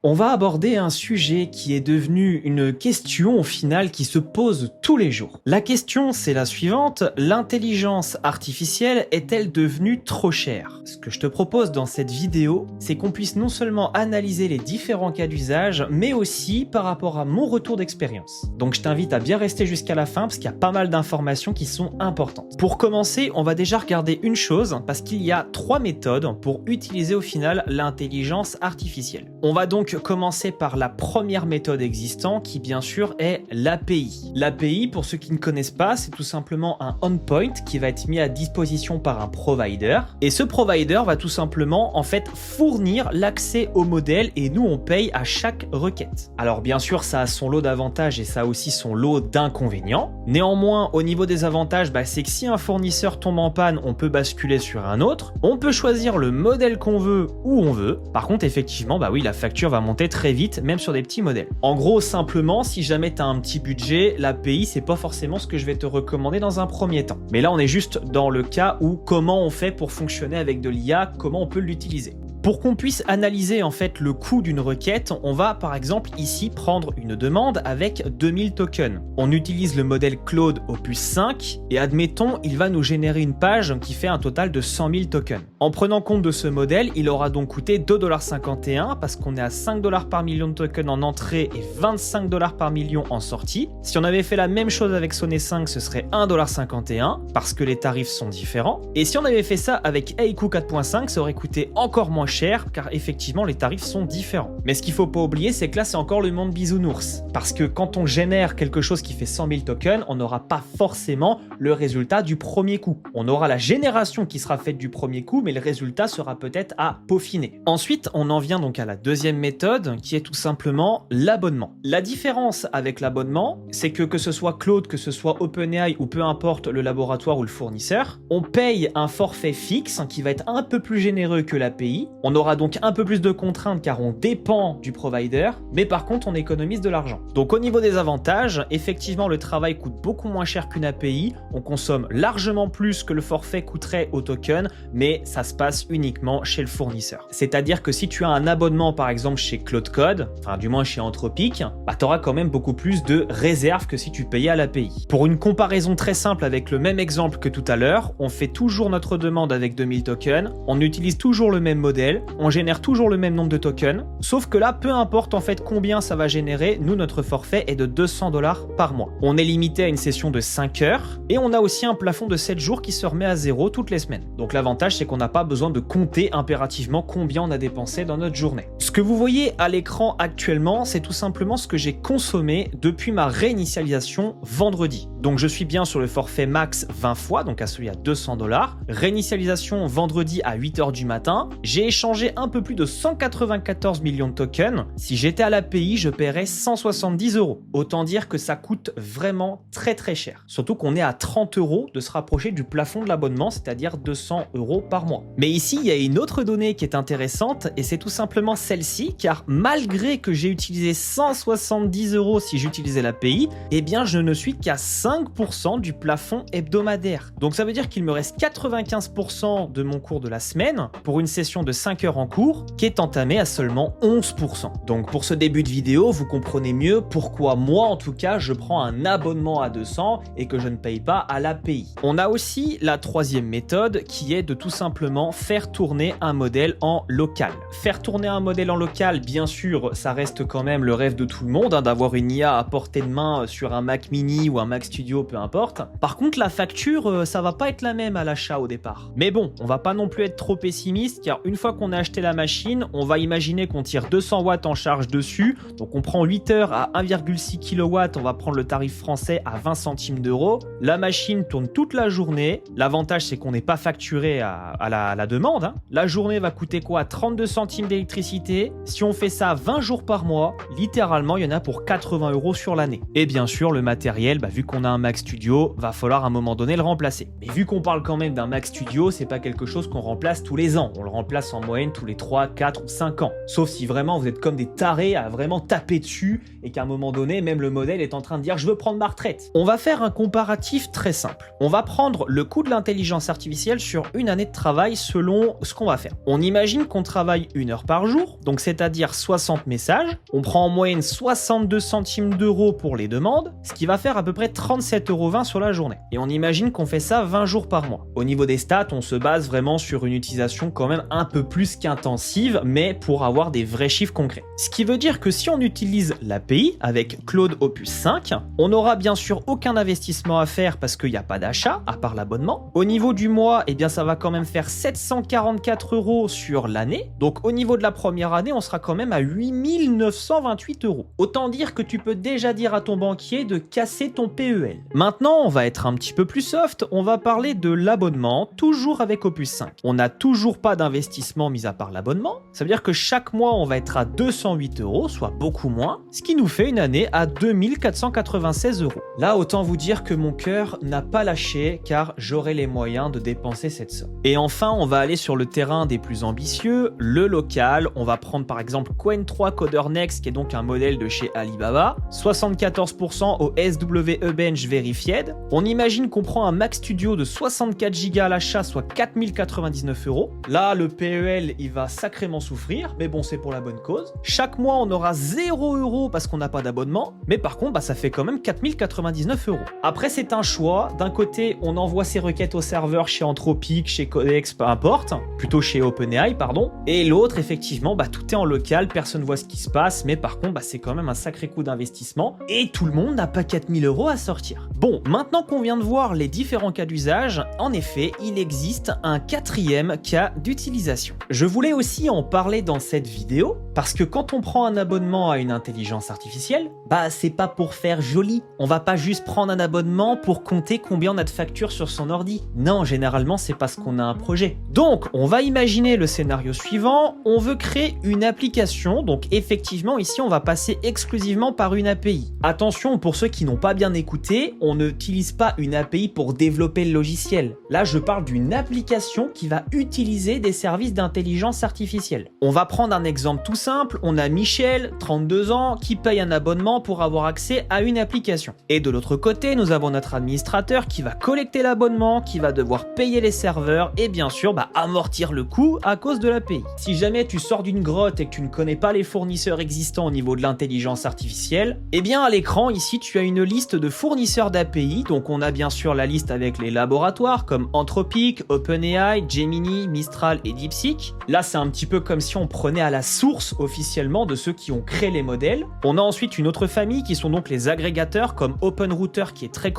On va aborder un sujet qui est devenu une question au final qui se pose tous les jours. La question c'est la suivante, l'intelligence artificielle est-elle devenue trop chère? Ce que je te propose dans cette vidéo, c'est qu'on puisse non seulement analyser les différents cas d'usage, mais aussi par rapport à mon retour d'expérience. Donc je t'invite à bien rester jusqu'à la fin parce qu'il y a pas mal d'informations qui sont importantes. Pour commencer, on va déjà regarder une chose parce qu'il y a 3 méthodes pour utiliser au final l'intelligence artificielle. On va donc commencer par la première méthode existante qui bien sûr est l'API. L'API, pour ceux qui ne connaissent pas, c'est tout simplement un endpoint qui va être mis à disposition par un provider et ce provider va tout simplement en fait fournir l'accès au modèle et nous on paye à chaque requête. Alors bien sûr ça a son lot d'avantages et ça a aussi son lot d'inconvénients. Néanmoins au niveau des avantages, c'est que si un fournisseur tombe en panne, on peut basculer sur un autre, on peut choisir le modèle qu'on veut où on veut. Par contre effectivement oui la facture va monter très vite, même sur des petits modèles. En gros, simplement, si jamais tu as un petit budget, l'API, c'est pas forcément ce que je vais te recommander dans un premier temps. Mais là, on est juste dans le cas où comment on fait pour fonctionner avec de l'IA, comment on peut l'utiliser. Pour qu'on puisse analyser en fait le coût d'une requête, on va par exemple ici prendre une demande avec 2000 tokens. On utilise le modèle Claude Opus 5 et admettons, il va nous générer une page qui fait un total de 100 000 tokens. En prenant compte de ce modèle, il aura donc coûté 2,51$ parce qu'on est à 5$ par million de tokens en entrée et 25$ par million en sortie. Si on avait fait la même chose avec Sonnet 5, ce serait 1,51$ parce que les tarifs sont différents. Et si on avait fait ça avec Haiku 4.5, ça aurait coûté encore moins cher car effectivement les tarifs sont différents. Mais ce qu'il faut pas oublier, c'est que là c'est encore le monde bisounours parce que quand on génère quelque chose qui fait 100 000 tokens, on n'aura pas forcément le résultat du premier coup. On aura la génération qui sera faite du premier coup, mais le résultat sera peut-être à peaufiner. Ensuite, on en vient donc à la deuxième méthode qui est tout simplement l'abonnement. La différence avec l'abonnement, c'est que ce soit Claude, que ce soit OpenAI ou peu importe le laboratoire ou le fournisseur, on paye un forfait fixe qui va être un peu plus généreux que l'API. On aura donc un peu plus de contraintes car on dépend du provider, mais par contre on économise de l'argent. Donc au niveau des avantages, effectivement le travail coûte beaucoup moins cher qu'une API, on consomme largement plus que le forfait coûterait au token, mais ça se passe uniquement chez le fournisseur. C'est-à-dire que si tu as un abonnement par exemple chez Claude Code, enfin du moins chez Anthropic, tu auras quand même beaucoup plus de réserves que si tu payais à l'API. Pour une comparaison très simple avec le même exemple que tout à l'heure, on fait toujours notre demande avec 2000 tokens, on utilise toujours le même modèle, on génère toujours le même nombre de tokens, sauf que là, peu importe en fait combien ça va générer, nous notre forfait est de 200$ par mois. On est limité à une session de 5 heures et on a aussi un plafond de 7 jours qui se remet à 0 toutes les semaines. Donc l'avantage c'est qu'on n'a pas besoin de compter impérativement combien on a dépensé dans notre journée. Ce que vous voyez à l'écran actuellement, c'est tout simplement ce que j'ai consommé depuis ma réinitialisation vendredi. Donc je suis bien sur le forfait max 20 fois, donc à celui à 200$. Réinitialisation vendredi à 8h du matin. J'ai échangé un peu plus de 194 millions de tokens. Si j'étais à l'API, je paierais 170€. Autant dire que ça coûte vraiment très très cher. Surtout qu'on est à 30€ de se rapprocher du plafond de l'abonnement, c'est-à-dire 200€ par mois. Mais ici, il y a une autre donnée qui est intéressante et c'est tout simplement celle-ci, car malgré que j'ai utilisé 170€ si j'utilisais l'API, eh bien je ne suis qu'à 5% du plafond hebdomadaire. Donc ça veut dire qu'il me reste 95% de mon cours de la semaine pour une session de 5 heures en cours qui est entamée à seulement 11%. Donc pour ce début de vidéo, vous comprenez mieux pourquoi moi en tout cas je prends un abonnement à 200 et que je ne paye pas à l'API. On a aussi la troisième méthode qui est de tout simplement faire tourner un modèle en local. Faire tourner un modèle en local, bien sûr, ça reste quand même le rêve de tout le monde d'avoir une IA à portée de main sur un Mac mini ou un Mac Studio, peu importe. Par contre, la facture, ça va pas être la même à l'achat au départ. Mais bon, on va pas non plus être trop pessimiste car une fois qu'on a acheté la machine, on va imaginer qu'on tire 200 watts en charge dessus. Donc on prend 8 heures à 1,6 kW, on va prendre le tarif français à 20 centimes d'euros. La machine tourne toute la journée. L'avantage c'est qu'on n'est pas facturé à la demande. La journée va coûter quoi? 32 centimes d'électricité. Si on fait ça 20 jours par mois, littéralement il y en a pour 80€ sur l'année. Et bien sûr le matériel, vu qu'on a un Mac Studio, va falloir à un moment donné le remplacer. Mais vu qu'on parle quand même d'un Mac Studio, c'est pas quelque chose qu'on remplace tous les ans. On le remplace en moyenne tous les 3, 4 ou 5 ans. Sauf si vraiment vous êtes comme des tarés à vraiment taper dessus et qu'à un moment donné, même le modèle est en train de dire « je veux prendre ma retraite ». On va faire un comparatif très simple. On va prendre le coût de l'intelligence artificielle sur une année de travail selon ce qu'on va faire. On imagine qu'on travaille 1 heure par jour, donc c'est-à-dire 60 messages. On prend en moyenne 62 centimes d'euros pour les demandes, ce qui va faire à peu près 37,20 € sur la journée. Et on imagine qu'on fait ça 20 jours par mois. Au niveau des stats, on se base vraiment sur une utilisation quand même un peu plus qu'intensive, mais pour avoir des vrais chiffres concrets. Ce qui veut dire que si on utilise l'API avec Claude Opus 5, on n'aura bien sûr aucun investissement à faire parce qu'il n'y a pas d'achat, à part l'abonnement. Au niveau du mois, eh bien ça va quand même faire 744 € sur l'année. Donc au niveau de la première année, on sera quand même à 8 928 €. Autant dire que tu peux déjà dire à ton banquier de casser ton PEL. Maintenant, on va être un petit peu plus soft, on va parler de l'abonnement, toujours avec Opus 5. On n'a toujours pas d'investissement mis à part l'abonnement. Ça veut dire que chaque mois, on va être à 208 €, soit beaucoup moins, ce qui nous fait une année à 2496 €. Là, autant vous dire que mon cœur n'a pas lâché car j'aurai les moyens de dépenser cette somme. Et enfin, on va aller sur le terrain des plus ambitieux, le local. On va prendre par exemple Qwen 3 Coder Next, qui est donc un modèle de chez Alibaba, 74% au SWE Bench Verified. On imagine qu'on prend un Mac Studio de 64 Go à l'achat, soit 4099 €. Là, le PEL, il va sacrément souffrir, mais bon, c'est pour la bonne cause. Chaque mois, on aura 0 € parce qu'on n'a pas d'abonnement, mais par contre, ça fait quand même 4099 €. Après, c'est un choix. D'un côté, on envoie ses requêtes au serveur chez Anthropic, chez Codex, peu importe, plutôt chez OpenAI, pardon. Et l'autre, effectivement, tout est en local, personne ne voit ce qui se passe, mais par contre, c'est quand même un sacré coup d'investissement et tout le monde n'a pas 4000 € à sortir. Bon, maintenant qu'on vient de voir les différents cas d'usage, en effet, il existe un 4e cas d'utilisation. Je voulais aussi en parler dans cette vidéo parce que quand on prend un abonnement à une intelligence artificielle, c'est pas pour faire joli. On va pas juste prendre un abonnement pour compter combien on a de factures sur son ordi. Non, généralement, c'est parce qu'on a un projet. Donc, on va imaginer le scénario suivant. On veut créer une application. Donc, effectivement, ici, on va passer exclusivement par une API. Attention, pour ceux qui n'ont pas bien écouté, on n'utilise pas une API pour développer le logiciel. Là, je parle d'une application qui va utiliser des services d'intelligence artificielle. On va prendre un exemple tout simple. On a Michel, 32 ans, qui paye un abonnement pour avoir accès à une application. Et de l'autre côté, nous avons notre administrateur qui va collecter l'abonnement, qui va devoir payer les serveurs et bien sûr amortir le coût à cause de l'API. Si jamais tu sors d'une grotte et que tu ne connais pas les fournisseurs existants au niveau de l'intelligence artificielle, eh bien à l'écran ici tu as une liste de fournisseurs d'API. Donc on a bien sûr la liste avec les laboratoires comme Anthropic, OpenAI, Gemini, Mistral et DeepSeek. Là c'est un petit peu comme si on prenait à la source officiellement de ceux qui ont créé les modèles. On a ensuite une autre famille qui sont donc les agrégateurs comme OpenRouter qui est très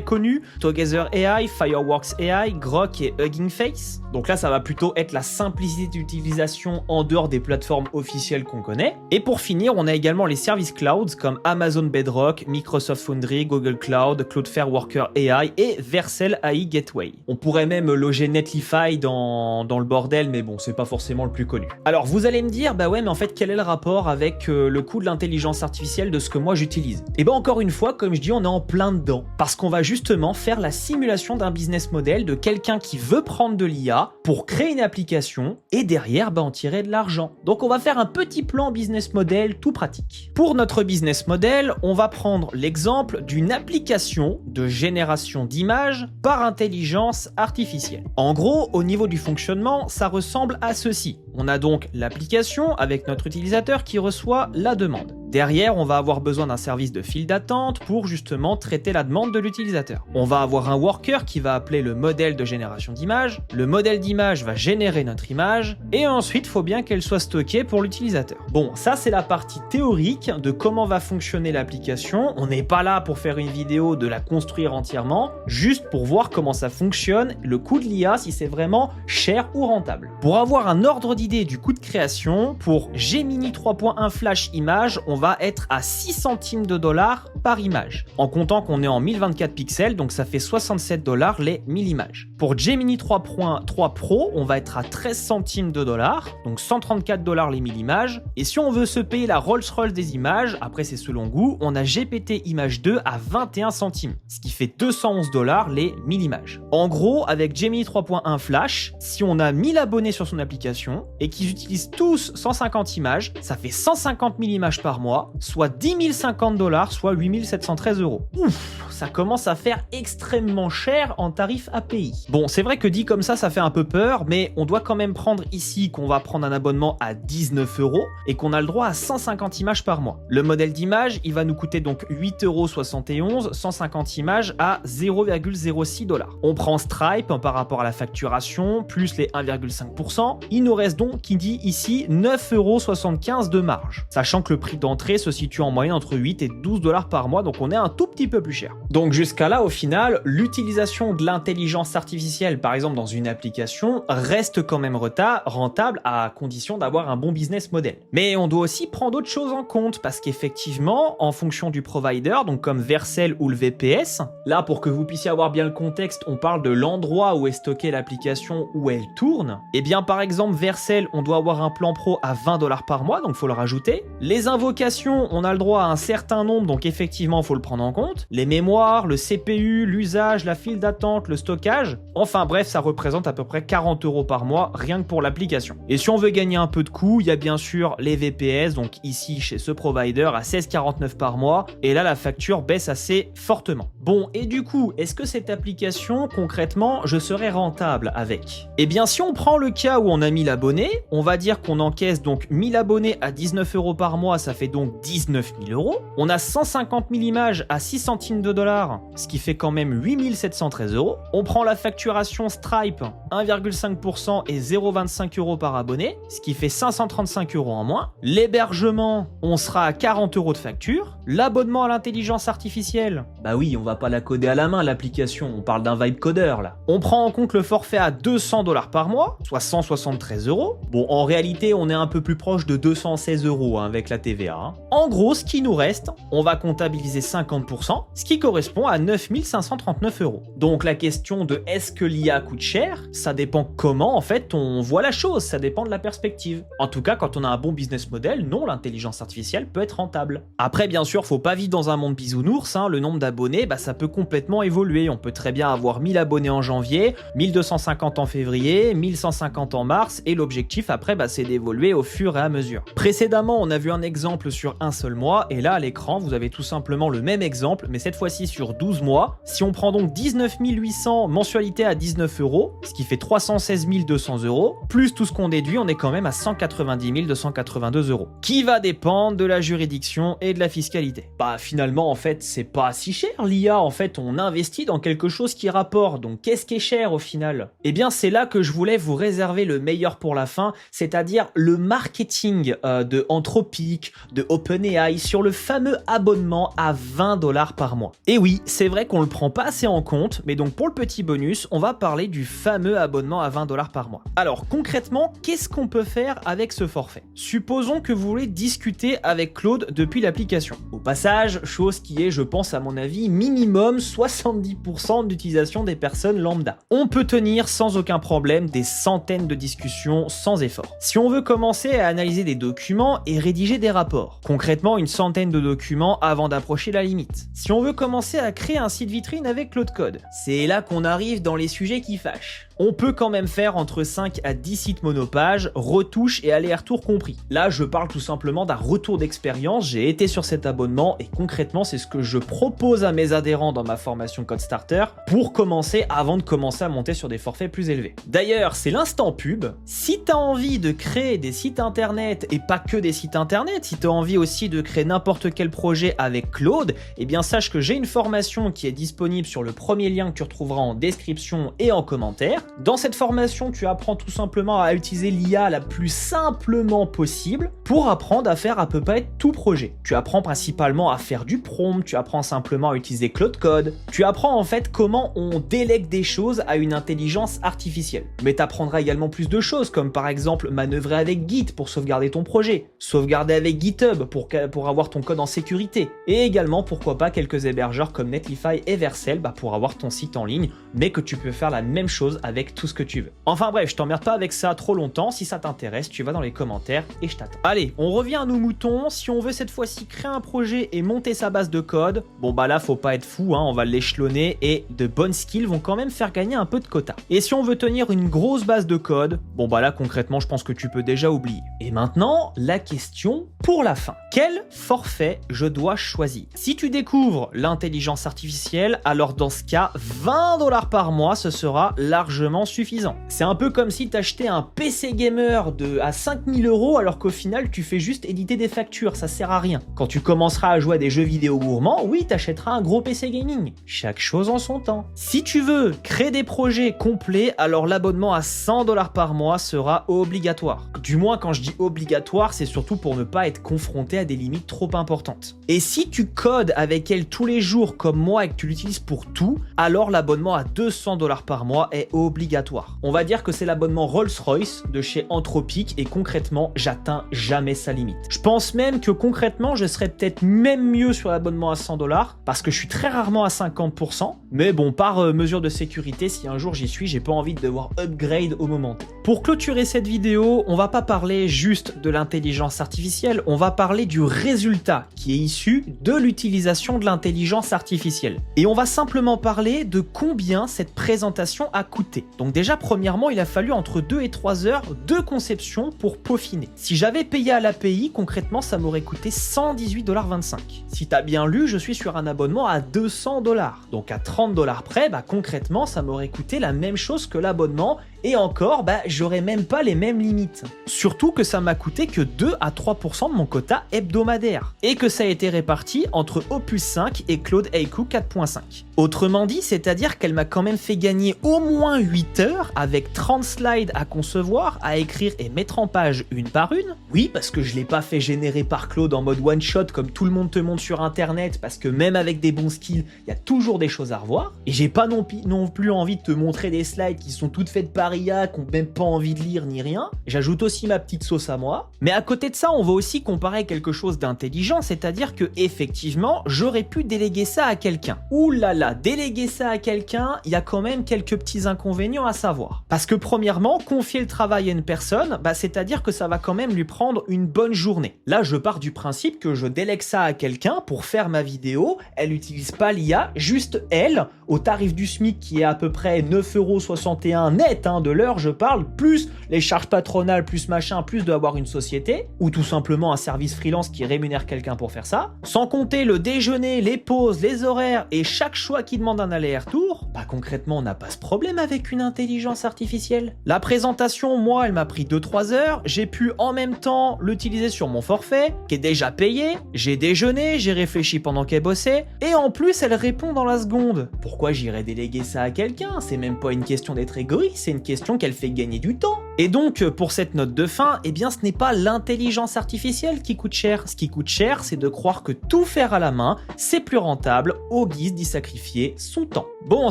connu, Together AI, Fireworks AI, Grok et Hugging Face. Donc là ça va plutôt être la simplicité d'utilisation en dehors des plateformes officielles qu'on connaît. Et pour finir, on a également les services clouds comme Amazon Bedrock, Microsoft Foundry, Google Cloud, Cloudflare Worker AI et Vercel AI Gateway. On pourrait même loger Netlify dans le bordel, mais bon, c'est pas forcément le plus connu. Alors vous allez me dire, ouais, mais en fait, quel est le rapport avec le coût de l'intelligence artificielle de ce que moi j'utilise? Et encore une fois, comme je dis, on est en plein dedans. Parce qu'on va justement faire la simulation d'un business model de quelqu'un qui veut prendre de l'IA pour créer une application et derrière, en tirer de l'argent. Donc on va faire un petit plan business model tout pratique. Pour notre business model, on va prendre l'exemple d'une application de génération d'images par intelligence artificielle. En gros, au niveau du fonctionnement, ça ressemble à ceci. On a donc l'application avec notre utilisateur qui reçoit la demande. Derrière, on va avoir besoin d'un service de file d'attente pour justement traiter la demande de l'utilisateur. On va avoir un worker qui va appeler le modèle de génération d'image. Le modèle d'image va générer notre image et ensuite, il faut bien qu'elle soit stockée pour l'utilisateur. Bon, ça c'est la partie théorique de comment va fonctionner l'application. On n'est pas là pour faire une vidéo de la construire entièrement, juste pour voir comment ça fonctionne, le coût de l'IA, si c'est vraiment cher ou rentable. Pour avoir un ordre d'idée du coût de création, pour Gemini 3.1 Flash Image, on va être à 6 centimes de dollars par image. En comptant qu'on est en 1024 pixels, donc ça fait 67 dollars les 1000 images. Pour Gemini 3.3 Pro, on va être à 13 centimes de dollars, donc 134 dollars les 1000 images. Et si on veut se payer la Rolls-Royce des images, après c'est selon goût, on a GPT Image 2 à 21 centimes, ce qui fait 211 dollars les 1000 images. En gros, avec Gemini 3.1 Flash, si on a 1000 abonnés sur son application et qu'ils utilisent tous 150 images, ça fait 150 000 images par mois, soit 10 050 dollars, soit 8 713 euros. Ouf, ça commence à faire extrêmement cher en tarif API. Bon, c'est vrai que dit comme ça fait un peu peur, mais on doit quand même prendre ici qu'on va prendre un abonnement à 19 euros et qu'on a le droit à 150 images par mois. Le modèle d'image, il va nous coûter donc 8,71 €, 150 images à 0,06 $. On prend Stripe par rapport à la facturation, plus les 1,5%. Il nous reste donc, qui dit ici, 9,75 € de marge. Sachant que le prix d'entrée se situe en moyenne entre 8 et 12 dollars par mois, donc on est un tout petit peu plus cher. Donc jusqu'à là, au final, l'utilisation de l'intelligence artificielle, par exemple dans une application, reste quand même rentable à condition d'avoir un bon business model. Mais on doit aussi prendre d'autres choses en compte, parce qu'effectivement, en fonction du provider, donc comme Vercel ou le VPS, là pour que vous puissiez avoir bien le contexte, on parle de l'endroit où est stockée l'application, où elle tourne. Et bien par exemple, Vercel, on doit avoir un plan pro à 20 dollars par mois, donc faut le rajouter. Les invocations, on a le droit à un certain nombre, donc effectivement, il faut le prendre en compte. Les mémoires, le CPU, l'usage, la file d'attente, le stockage. Enfin bref, ça représente à peu près 40 € par mois, rien que pour l'application. Et si on veut gagner un peu de coût, il y a bien sûr les VPS, donc ici chez ce provider à 16,49 par mois. Et là, la facture baisse assez fortement. Bon, et du coup, est-ce que cette application, concrètement, je serai rentable avec? Eh bien, si on prend le cas où on a 1000 abonnés, on va dire qu'on encaisse donc 1000 abonnés à 19 € par mois, ça fait donc 19 000 €. On a 150 000 images à 6 centimes de dollars, ce qui fait quand même 8 713 €. On prend la facturation Stripe, 1,5% et 0,25 € par abonné, ce qui fait 535 € en moins. L'hébergement, on sera à 40 € de facture. L'abonnement à l'intelligence artificielle, bah oui, on va pas la coder à la main l'application, on parle d'un vibe coder là. On prend en compte le forfait à 200 $ par mois, soit 173 €. Bon, en réalité, on est un peu plus proche de 216 € avec la TVA. En gros, ce qui nous reste, on va comptabiliser 50%, ce qui correspond à 9 539 €. Donc la question de est-ce que l'IA coûte cher, ça dépend comment en fait on voit la chose, ça dépend de la perspective. En tout cas, quand on a un bon business model, non, l'intelligence artificielle peut être rentable. Après, bien sûr, faut pas vivre dans un monde bisounours, le nombre d'abonnés, ça peut complètement évoluer. On peut très bien avoir 1000 abonnés en janvier, 1250 en février, 1150 en mars, et l'objectif après, c'est d'évoluer au fur et à mesure. Précédemment, on a vu un exemple sur un seul mois, et là, à l'écran, vous avez tout simplement le même exemple, mais cette fois-ci sur 12 mois. Si on prend donc 19 800 mensualité à 19 €, ce qui fait 316 200 €, plus tout ce qu'on déduit, on est quand même à 190 282 €, qui va dépendre de la juridiction et de la fiscalité. Finalement, en fait, c'est pas si cher l'IA, en fait, on investit dans quelque chose qui rapporte, donc qu'est-ce qui est cher au final? Eh bien, c'est là que je voulais vous réserver le meilleur pour la fin, c'est-à-dire le marketing de Anthropic, de OpenAI sur le fameux abonnement à 20 $ par mois. Et oui, c'est vrai qu'on le prend pas assez en compte, mais donc pour le petit bonus, on va parler du fameux abonnement à 20 $ par mois. Alors concrètement, qu'est-ce qu'on peut faire avec ce forfait? Supposons que vous voulez discuter avec Claude depuis l'application. Au passage, chose qui est, je pense à mon avis, minimum 70% d'utilisation des personnes lambda. On peut tenir sans aucun problème des centaines de discussions sans effort. Si on veut commencer à analyser des documents et rédiger des rapports, concrètement une centaine de documents avant d'approcher la limite. Si on veut commencer à créer un site vitrine avec Claude Code, c'est là qu'on arrive dans les sujets qui fâchent. On peut quand même faire entre 5 à 10 sites monopages, retouches et aller-retour compris. Là, je parle tout simplement d'un retour d'expérience, j'ai été sur cet abonnement et concrètement, c'est ce que je propose à mes adhérents dans ma formation Code Starter pour commencer avant de commencer à monter sur des forfaits plus élevés. D'ailleurs, c'est l'instant pub. Si tu as envie de créer des sites internet et pas que des sites internet, si tu as envie aussi de créer n'importe quel projet avec Claude, eh bien sache que j'ai une formation qui est disponible sur le premier lien que tu retrouveras en description et en commentaire. Dans cette formation, tu apprends tout simplement à utiliser l'IA la plus simplement possible pour apprendre à faire à peu près tout projet. Tu apprends principalement à faire du prompt, tu apprends simplement à utiliser Claude Code, tu apprends en fait comment on délègue des choses à une intelligence artificielle. Mais tu apprendras également plus de choses comme par exemple manœuvrer avec Git pour sauvegarder ton projet, sauvegarder avec GitHub, subs pour avoir ton code en sécurité. Et également, pourquoi pas, quelques hébergeurs comme Netlify et Vercel pour avoir ton site en ligne, mais que tu peux faire la même chose avec tout ce que tu veux. Enfin bref, je t'emmerde pas avec ça trop longtemps. Si ça t'intéresse, tu vas dans les commentaires et je t'attends. Allez, on revient à nos moutons. Si on veut cette fois-ci créer un projet et monter sa base de code, bon bah là, faut pas être fou, hein, on va l'échelonner et de bonnes skills vont quand même faire gagner un peu de quota. Et si on veut tenir une grosse base de code, bon bah là, concrètement, je pense que tu peux déjà oublier. Et maintenant, la question pour la fin. Quel forfait je dois choisir? Si tu découvres l'intelligence artificielle, alors dans ce cas, 20 $ par mois, ce sera largement suffisant. C'est un peu comme si tu achetais un PC gamer à 5000 € alors qu'au final, tu fais juste éditer des factures, ça sert à rien. Quand tu commenceras à jouer à des jeux vidéo gourmands, oui, tu achèteras un gros PC gaming. Chaque chose en son temps. Si tu veux créer des projets complets, alors l'abonnement à 100 $ par mois sera obligatoire. Du moins, quand je dis obligatoire, c'est surtout pour ne pas être confronté à des limites trop importantes. Et si tu codes avec elle tous les jours comme moi et que tu l'utilises pour tout, alors l'abonnement à 200 $ par mois est obligatoire. On va dire que c'est l'abonnement Rolls-Royce de chez Anthropic et concrètement, j'atteins jamais sa limite. Je pense même que concrètement, je serais peut-être même mieux sur l'abonnement à 100 $ parce que je suis très rarement à 50%. Mais bon, par mesure de sécurité, si un jour j'y suis, j'ai pas envie de devoir upgrade au moment. Pour clôturer cette vidéo, on va pas parler juste de l'intelligence artificielle, on va parler du résultat qui est issu de l'utilisation de l'intelligence artificielle. Et on va simplement parler de combien cette présentation a coûté. Donc déjà, premièrement, il a fallu entre 2 et 3 heures de conception pour peaufiner. Si j'avais payé à l'API, concrètement, ça m'aurait coûté 118,25 $. Si t'as bien lu, je suis sur un abonnement à 200 $. Donc à 30 $ près, concrètement, ça m'aurait coûté la même chose que l'abonnement. Et encore, j'aurais même pas les mêmes limites. Surtout que ça m'a coûté que 2 à 3% de mon quota hebdomadaire. Et que ça a été réparti entre Opus 5 et Claude Haiku 4.5. Autrement dit, c'est-à-dire qu'elle m'a quand même fait gagner au moins 8 heures avec 30 slides à concevoir, à écrire et mettre en page une par une. Oui, parce que je l'ai pas fait générer par Claude en mode one shot comme tout le monde te montre sur internet, parce que même avec des bons skills, il y a toujours des choses à revoir. Et j'ai pas non plus envie de te montrer des slides qui sont toutes faites par IA, qui ont même pas envie de lire ni rien. J'ajoute aussi ma petite sauce à moi. Mais à côté de ça, on va aussi comparer quelque chose d'intelligent, c'est-à-dire que effectivement, j'aurais pu déléguer ça à quelqu'un. Ouh là là, déléguer ça à quelqu'un, il y a quand même quelques petits inconvénients à savoir. Parce que premièrement, confier le travail à une personne, c'est-à-dire que ça va quand même lui prendre une bonne journée. Là, je pars du principe que je délègue ça à quelqu'un pour faire ma vidéo, elle n'utilise pas l'IA, juste elle, au tarif du SMIC qui est à peu près 9,61 € net, de l'heure je parle, plus les charges patronales, plus machin, plus d'avoir une société, ou tout simplement un service freelance qui rémunère quelqu'un pour faire ça, sans compter le déjeuner, les pauses, les horaires et chaque choix qui demande un aller-retour, concrètement on n'a pas ce problème avec une intelligence artificielle. La présentation, moi, elle m'a pris 2-3 heures, j'ai pu en même temps l'utiliser sur mon forfait, qui est déjà payé, j'ai déjeuné, j'ai réfléchi pendant qu'elle bossait, et en plus elle répond dans la seconde. Pourquoi j'irais déléguer ça à quelqu'un? C'est même pas une question d'être égoïste, c'est une question qu'elle fait gagner du temps. Et donc, pour cette note de fin, ce n'est pas l'intelligence artificielle qui coûte cher. Ce qui coûte cher, c'est de croire que tout faire à la main, c'est plus rentable au guise d'y sacrifier son temps. Bon,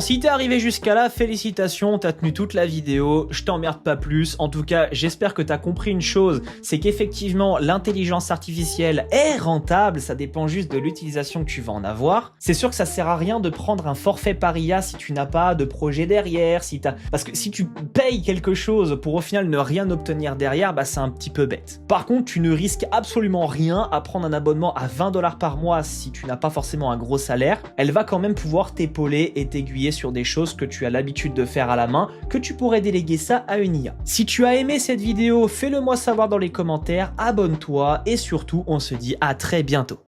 si t'es arrivé jusqu'à là, félicitations, t'as tenu toute la vidéo, je t'emmerde pas plus. En tout cas, j'espère que t'as compris une chose, c'est qu'effectivement, l'intelligence artificielle est rentable, ça dépend juste de l'utilisation que tu vas en avoir. C'est sûr que ça sert à rien de prendre un forfait par IA si tu n'as pas de projet derrière, parce que si tu payes quelque chose pour au final ne rien obtenir derrière, c'est un petit peu bête. Par contre, tu ne risques absolument rien à prendre un abonnement à 20 $ par mois si tu n'as pas forcément un gros salaire. Elle va quand même pouvoir t'épauler et t'aiguiller sur des choses que tu as l'habitude de faire à la main, que tu pourrais déléguer ça à une IA. Si tu as aimé cette vidéo, fais-le moi savoir dans les commentaires, abonne-toi et surtout, on se dit à très bientôt.